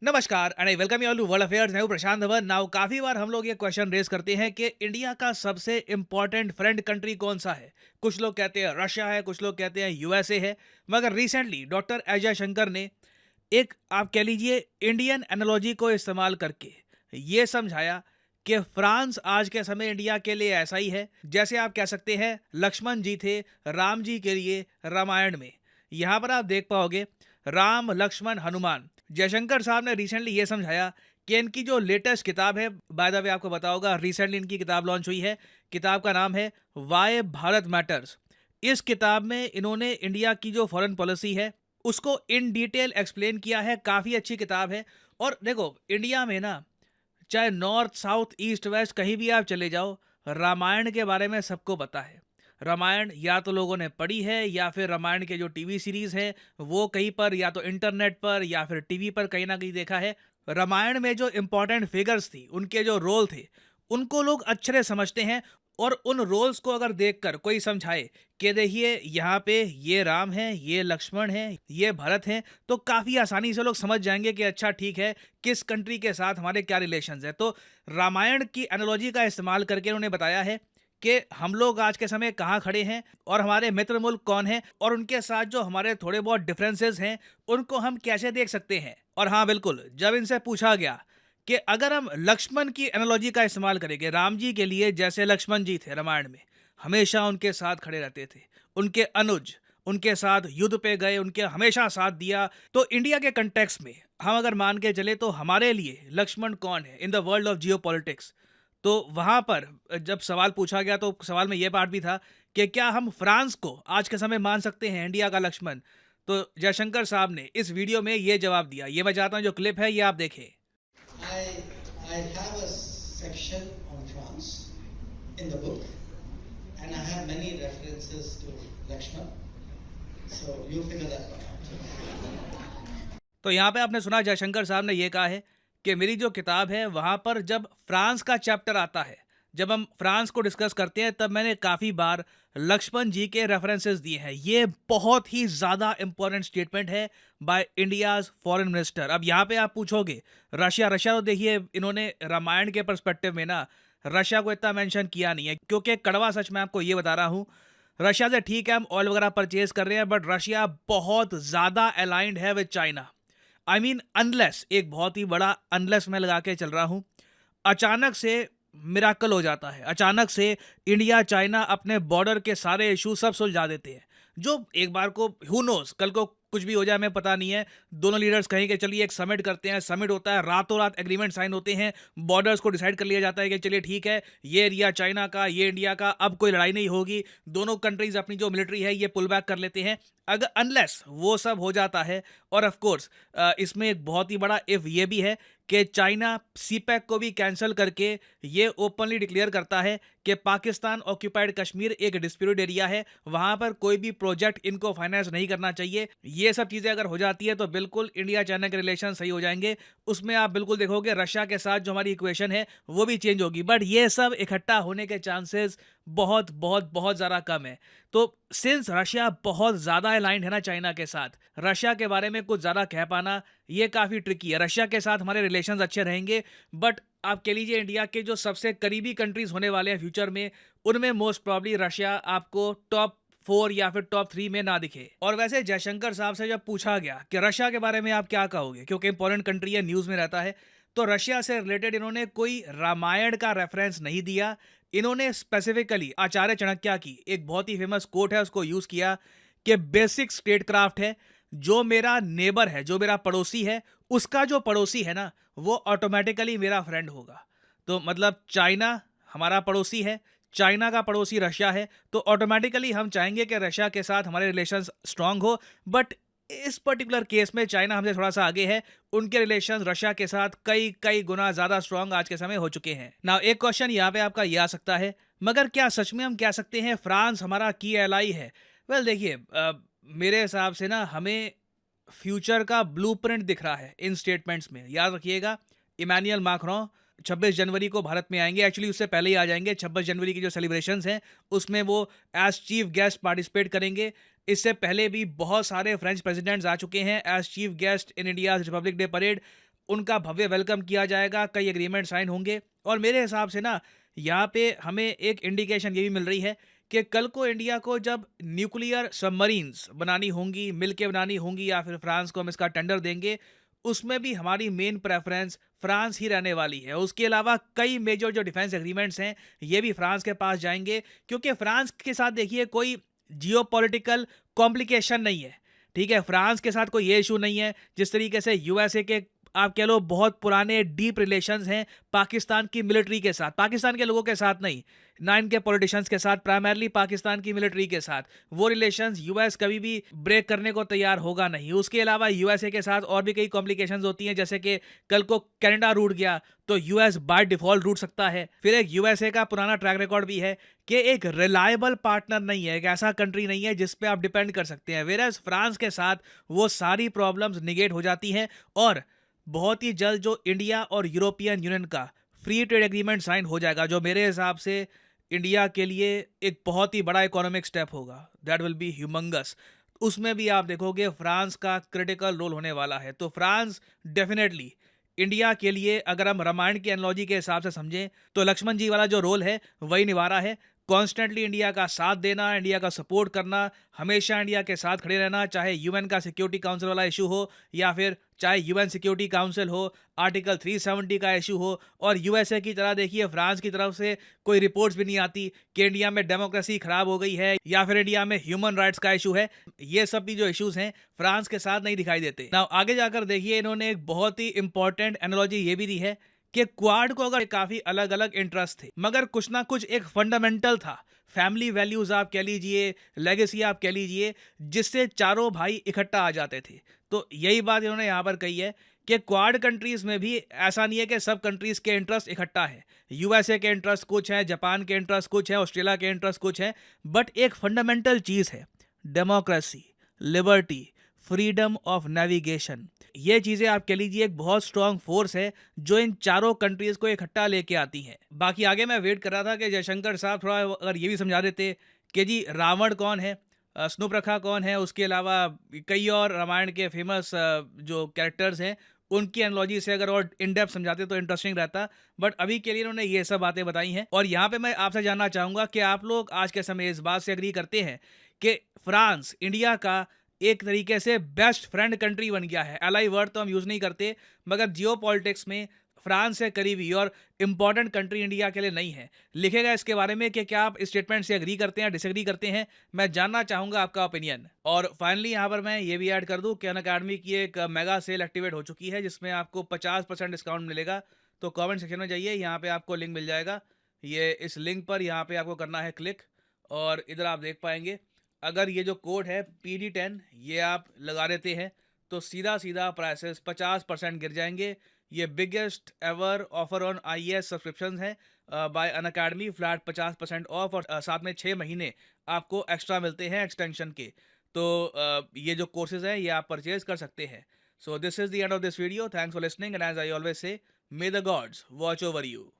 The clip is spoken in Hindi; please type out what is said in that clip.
नमस्कार and I welcome you all to world affairs. मैं हूं प्रशांत धवन। नाउ काफी बार हम लोग ये क्वेश्चन रेज करते हैं कि इंडिया का सबसे इंपॉर्टेंट फ्रेंड कंट्री कौन सा है। कुछ लोग कहते हैं रशिया है, कुछ लोग कहते हैं यूएसए है। मगर रिसेंटली डॉक्टर अजय शंकर ने एक आप कह लीजिए इंडियन एनालॉजी को इस्तेमाल करके ये समझाया कि फ्रांस आज के समय इंडिया के लिए ऐसा ही है जैसे आप कह सकते हैं लक्ष्मण जी थे राम जी के लिए रामायण में। यहाँ पर आप देख पाओगे राम लक्ष्मण हनुमान। जयशंकर साहब ने रिसेंटली ये समझाया कि इनकी जो लेटेस्ट किताब है, बाय द वे आपको बताओगा रिसेंटली इनकी किताब लॉन्च हुई है। किताब का नाम है वाई भारत मैटर्स। इस किताब में इन्होंने इंडिया की जो फॉरेन पॉलिसी है उसको इन डिटेल एक्सप्लेन किया है। काफ़ी अच्छी किताब है। और देखो इंडिया में ना, चाहे नॉर्थ साउथ ईस्ट वेस्ट कहीं भी आप चले जाओ, रामायण के बारे में सबको पता है। रामायण या तो लोगों ने पढ़ी है या फिर रामायण के जो टीवी सीरीज है वो कहीं पर या तो इंटरनेट पर या फिर टीवी पर कहीं ना कहीं देखा है। रामायण में जो इंपॉर्टेंट फिगर्स थी, उनके जो रोल थे, उनको लोग अच्छे से समझते हैं। और उन रोल्स को अगर देखकर कोई समझाए कि देखिए यहाँ पे ये राम है, ये लक्ष्मण है, ये भरत हैं, तो काफ़ी आसानी से लोग समझ जाएंगे कि अच्छा ठीक है, किस कंट्री के साथ हमारे क्या रिलेशंस है। तो रामायण की एनालॉजी का इस्तेमाल करके उन्होंने बताया है कि हम लोग आज के समय कहाँ खड़े हैं और हमारे मित्र मुल्क कौन हैं और उनके साथ जो हमारे थोड़े बहुत डिफरेंसेस हैं उनको हम कैसे देख सकते हैं। और हाँ बिल्कुल, जब इनसे पूछा गया कि अगर हम लक्ष्मण की एनालॉजी का इस्तेमाल करेंगे राम जी के लिए, जैसे लक्ष्मण जी थे रामायण में, हमेशा उनके साथ खड़े रहते थे, उनके अनुज उनके साथ युद्ध पे गए, उनके हमेशा साथ दिया। तो इंडिया के कंटेक्स्ट में हम अगर मान के चले तो हमारे लिए लक्ष्मण कौन है in the world of Jio politics. तो वहां पर जब सवाल पूछा गया तो सवाल में यह पार्ट भी था कि क्या हम फ्रांस को आज के समय मान सकते हैं इंडिया का लक्ष्मण। तो जयशंकर साहब ने इस वीडियो में ये जवाब दिया। ये मैं चाहता हूं जो क्लिप है ये आप देखें। I I have a section on France in the book, and I have many references to Lakshman. So you figure that one out. तो यहाँ पे आपने सुना जयशंकर साहब ने ये कहा है कि मेरी जो किताब है वहाँ पर जब फ्रांस का चैप्टर आता है, जब हम फ्रांस को डिस्कस करते हैं, तब मैंने काफ़ी बार लक्ष्मण जी के रेफरेंसेस दिए हैं। ये बहुत ही ज़्यादा इंपॉर्टेंट स्टेटमेंट है बाय इंडियाज़ फॉरेन मिनिस्टर। अब यहाँ पे आप पूछोगे रशिया रशिया, तो देखिए इन्होंने रामायण के पर्सपेक्टिव में ना रशिया को इतना मेंशन किया नहीं है, क्योंकि कड़वा सच मैं आपको ये बता रहा हूँ, रशिया से ठीक है हम ऑयल वगैरह परचेज कर रहे हैं, बट रशिया बहुत ज़्यादा अलाइंड है with China. I mean unless, एक बहुत ही बड़ा अनलेस मैं लगा के चल रहा हूं, अचानक से मिराकल हो जाता है, अचानक से इंडिया चाइना अपने बॉर्डर के सारे इशू सब सुलझा देते हैं। जो एक बार को हु नोस, कल को कुछ भी हो जाए हमें पता नहीं है। दोनों लीडर्स कहें कि चलिए एक समिट करते हैं, समिट होता है, रातों रात एग्रीमेंट साइन होते हैं, बॉर्डर्स को डिसाइड कर लिया जाता है कि चलिए ठीक है ये एरिया चाइना का, ये इंडिया का, अब कोई लड़ाई नहीं होगी, दोनों कंट्रीज अपनी जो मिलिट्री है ये पुल बैक कर लेते हैं। अगर अनलेस वो सब हो जाता है, और ऑफ कोर्स इसमें एक बहुत ही बड़ा इफ ये भी है कि चाइना सीपैक को भी कैंसिल करके ये ओपनली डिक्लेयर करता है कि पाकिस्तान ऑक्यूपाइड कश्मीर एक डिस्प्यूटेड एरिया है, वहां पर कोई भी प्रोजेक्ट इनको फाइनेंस नहीं करना चाहिए। ये सब चीज़ें अगर हो जाती है तो बिल्कुल इंडिया चाइना के रिलेशन सही हो जाएंगे। उसमें आप बिल्कुल देखोगे रशिया के साथ जो हमारी इक्वेशन है वो भी चेंज होगी, बट ये सब इकट्ठा होने के चांसेस बहुत बहुत बहुत ज़्यादा कम है। तो सिंस रशिया बहुत ज़्यादा अलाइंड है ना चाइना के साथ, रशिया के बारे में कुछ ज़्यादा कह पाना ये काफ़ी ट्रिकी है। रशिया के साथ हमारे रिलेशंस अच्छे रहेंगे, बट आप कह लीजिए इंडिया के जो सबसे करीबी कंट्रीज होने वाले हैं फ्यूचर में, उनमें मोस्ट प्रॉब्ली रशिया आपको टॉप 4 या फिर टॉप 3 में ना दिखे। और वैसे जयशंकर साहब से जब पूछा गया कि रशिया के बारे में आप क्या कहोगे, क्योंकि इंपॉर्टेंट कंट्री है, न्यूज़ में रहता है, तो रशिया से रिलेटेड इन्होंने कोई रामायण का रेफरेंस नहीं दिया। इन्होंने स्पेसिफिकली आचार्य चाणक्य की एक बहुत ही फेमस कोट है उसको यूज़ किया कि बेसिक स्टेट क्राफ्ट है, जो मेरा नेबर है, जो मेरा पड़ोसी है, उसका जो पड़ोसी है ना वो ऑटोमेटिकली मेरा फ्रेंड होगा। तो मतलब चाइना हमारा पड़ोसी है, चाइना का पड़ोसी रशिया है, तो ऑटोमेटिकली हम चाहेंगे कि रशिया के साथ हमारे रिलेशंस स्ट्रांग हो। बट इस पर्टिकुलर केस में चाइना हमसे थोड़ा सा आगे है, उनके रिलेशंस रशिया के साथ कई कई गुना ज़्यादा स्ट्रांग आज के समय हो चुके हैं। नाउ एक क्वेश्चन यहाँ पे आपका ये आ सकता है, मगर क्या सच में हम कह सकते हैं फ्रांस हमारा की एलाई है? वेल देखिए, मेरे हिसाब से ना हमें फ्यूचर का ब्लूप्रिंट दिख रहा है इन स्टेटमेंट्स में। याद रखिएगा, इमैनुअल मैक्रोन 26 जनवरी को भारत में आएंगे, एक्चुअली उससे पहले ही आ जाएंगे। 26 जनवरी की जो सेलिब्रेशंस हैं उसमें वो एज चीफ गेस्ट पार्टिसिपेट करेंगे। इससे पहले भी बहुत सारे फ्रेंच प्रेसिडेंट्स आ चुके हैं as chief guest in India republic day parade. उनका भव्य वेलकम किया जाएगा, कई एग्रीमेंट साइन होंगे। और मेरे हिसाब से ना यहाँ पे हमें एक इंडिकेशन ये भी मिल रही है कि कल को इंडिया को जब न्यूक्लियर सबमरीन्स बनानी होंगी, मिल के बनानी होंगी, या फिर फ्रांस को हम इसका टेंडर देंगे, उसमें भी हमारी मेन प्रेफरेंस फ्रांस ही रहने वाली है। उसके अलावा कई मेजर जो डिफेंस एग्रीमेंट्स हैं ये भी फ्रांस के पास जाएंगे, क्योंकि फ्रांस के साथ देखिए कोई जियोपॉलिटिकल कॉम्प्लिकेशन नहीं है। ठीक है, फ्रांस के साथ कोई ये इशू नहीं है जिस तरीके से यूएसए के आप कह लो बहुत पुराने डीप रिलेशंस हैं पाकिस्तान की मिलिट्री के साथ, पाकिस्तान के लोगों के साथ नहीं, ना इनके पॉलिटिशियंस के साथ, प्राइमरली पाकिस्तान की मिलिट्री के साथ। वो रिलेशंस यूएस कभी भी ब्रेक करने को तैयार होगा नहीं। उसके अलावा यूएसए के साथ और भी कई कॉम्प्लिकेशंस होती हैं, जैसे कि कल को कनाडा रूठ गया तो यूएस बाय डिफॉल्ट रूठ सकता है। फिर एक यूएसए का पुराना ट्रैक रिकॉर्ड भी है कि एक रिलायबल पार्टनर नहीं है, एक ऐसा कंट्री नहीं है जिस पे आप डिपेंड कर सकते हैं। वेरएज फ्रांस के साथ वो सारी प्रॉब्लम्स निगेट हो जाती हैं और बहुत ही जल्द जो इंडिया और यूरोपियन यूनियन का फ्री ट्रेड एग्रीमेंट साइन हो जाएगा, जो मेरे हिसाब से इंडिया के लिए एक बहुत ही बड़ा इकोनॉमिक स्टेप होगा। That will be humongous. उसमें भी आप देखोगे फ्रांस का क्रिटिकल रोल होने वाला है। तो फ्रांस डेफिनेटली इंडिया के लिए, अगर हम रामायण की एनालॉजी के हिसाब से समझें, तो लक्ष्मण जी वाला जो रोल है वही निभा रहा है। कॉन्स्टेंटली इंडिया का साथ देना, इंडिया का सपोर्ट करना, हमेशा इंडिया के साथ खड़े रहना, चाहे यूएन का सिक्योरिटी काउंसिल वाला इशू हो या फिर चाहे यूएन सिक्योरिटी काउंसिल हो, आर्टिकल 370 का इशू हो। और यूएसए की तरह देखिए फ्रांस की तरफ से कोई रिपोर्ट्स भी नहीं आती कि इंडिया में डेमोक्रेसी खराब हो गई है या फिर इंडिया में ह्यूमन राइट्स का इशू है। ये सब भी जो इश्यूज हैं फ्रांस के साथ नहीं दिखाई देते। नाउ आगे जाकर देखिए इन्होंने एक बहुत ही इंपॉर्टेंट एनालॉजी ये भी दी है कि क्वाड को अगर काफी अलग अलग इंटरेस्ट थे, मगर कुछ ना कुछ एक फंडामेंटल था, फैमिली वैल्यूज आप कह लीजिए, लेगेसी आप कह लीजिए, जिससे चारों भाई इकट्ठा आ जाते थे। तो यही बात इन्होंने यहाँ पर कही है कि क्वाड कंट्रीज में भी ऐसा नहीं है कि सब कंट्रीज के इंटरेस्ट इकट्ठा है। यूएसए के इंटरेस्ट कुछ है, जापान के इंटरेस्ट कुछ है, ऑस्ट्रेलिया के इंटरेस्ट कुछ है, बट एक फंडामेंटल चीज है democracy, liberty, freedom of navigation. ये चीजें आप कह लीजिए एक बहुत स्ट्रांग फोर्स है जो इन चारों कंट्रीज को इकट्ठा लेके आती हैं। बाकी आगे मैं वेट कर रहा था कि जयशंकर साहब थोड़ा अगर ये भी समझा देते कि जी रावण कौन है, स्नुप्रखा कौन है, उसके अलावा कई और रामायण के फेमस जो कैरेक्टर्स हैं उनकी एनालॉजी से अगर और इन डेप्थ समझाते तो इंटरेस्टिंग रहता। बट अभी के लिए उन्होंने ये सब बातें बताई हैं। और यहाँ पे मैं आपसे जानना चाहूँगा कि आप लोग आज के समय इस बात से एग्री करते हैं कि फ्रांस इंडिया का एक तरीके से बेस्ट फ्रेंड कंट्री बन गया है। एलाई वर्ड तो हम यूज़ नहीं करते, मगर जियो पॉलिटिक्स में फ्रांस से करीबी और इम्पॉर्टेंट कंट्री इंडिया के लिए नहीं है। लिखेगा इसके बारे में कि क्या आप इस स्टेटमेंट से एग्री करते हैं, डिसएग्री करते हैं। मैं जानना चाहूँगा आपका ओपिनियन। और फाइनली यहाँ पर मैं ये भी ऐड कर दूँ कि अनअकैडमी की एक मेगा सेल एक्टिवेट हो चुकी है जिसमें आपको 50% डिस्काउंट मिलेगा। तो कमेंट सेक्शन में जाइए, यहाँ पे आपको लिंक मिल जाएगा। ये इस लिंक पर यहाँ पे आपको करना है क्लिक और इधर आप देख पाएंगे अगर ये जो कोड है PD10 ये आप लगा देते हैं तो सीधा सीधा प्राइसेस 50% गिर जाएंगे। ये biggest ever offer on IAS subscription है बाय अनअकैडमी, फ्लैट 50% ऑफ और साथ में 6 महीने आपको एक्स्ट्रा मिलते हैं एक्सटेंशन के। तो ये जो कोर्सेज हैं ये आप परचेज कर सकते हैं। So this is the end of this video. Thanks for listening and as I always say, may the gods watch over you.